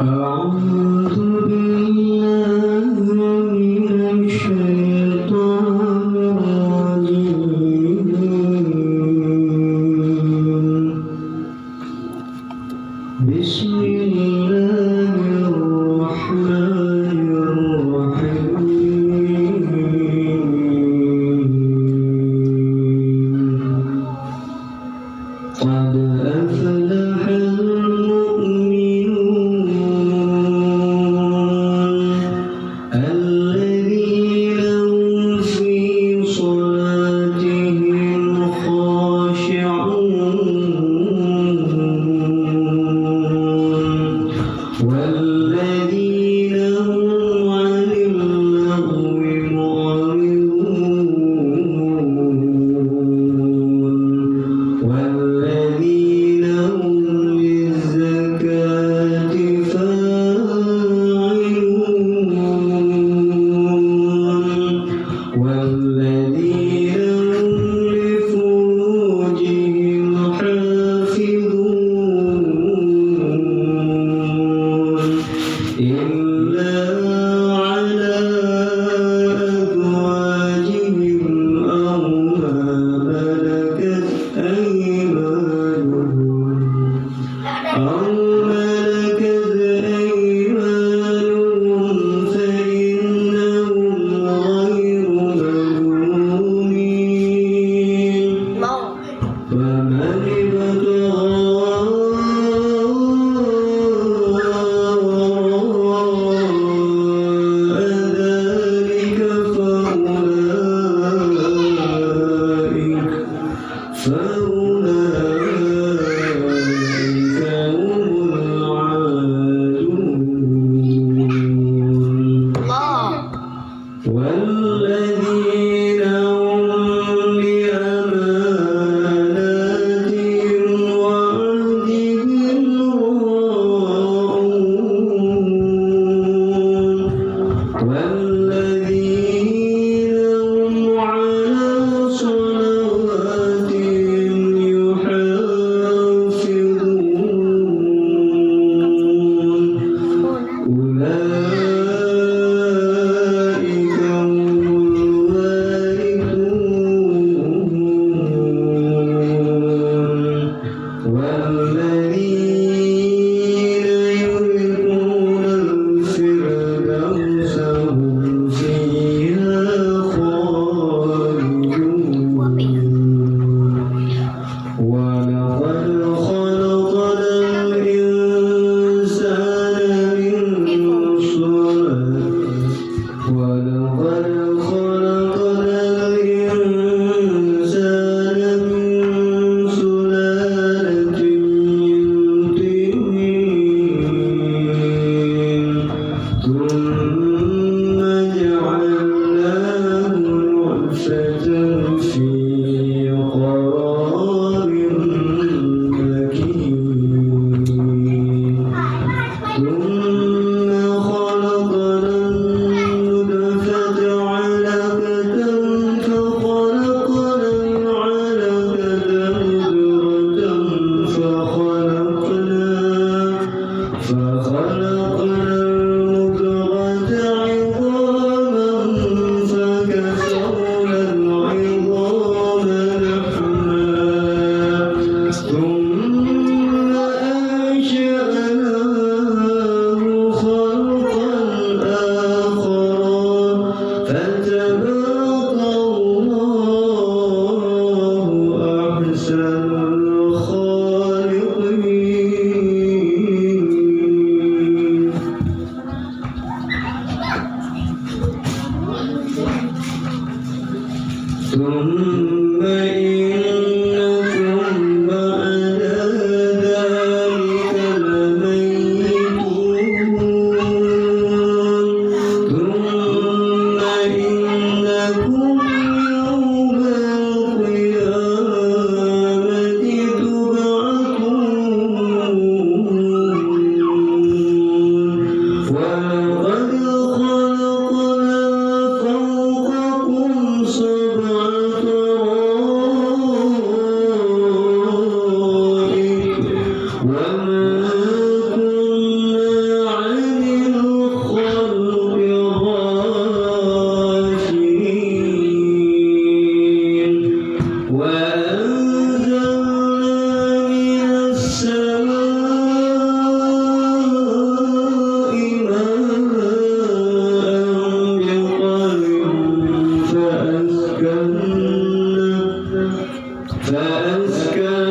أعوذ بالله من الشيطان الرجيم. بسم الله الرحمن الرحيم. قد أفلح الذين هم في صلاتهم خاشعون والذين هم عن اللغو معرضون والذين هم للزكاة والذين هم لفروجهم حافظون إلا على أزواجهم أو ما ملكت أيمانهم فإنهم غير ملومين. فمن ابتغى وراء ذلك فأولئك هم العادون. والذين هم لأماناتهم وعهدهم راعون والذين هم على صلواتهم يحافظون. أولئك هم الوارثون والذين يرثون الفردوس هم فيها خالدون. ولقد خلقنا الإنسان من سلالة من طين ثم جعلناه نطفة في قرار مكين ثم خلقنا النطفة علقة فخلقنا العلقة مضغة فخلقنا المضغة عظاما فكسونا العظام لحما ثم أنشأناه خلقا آخر فتبارك الله أحسن الخالقين. فأسكن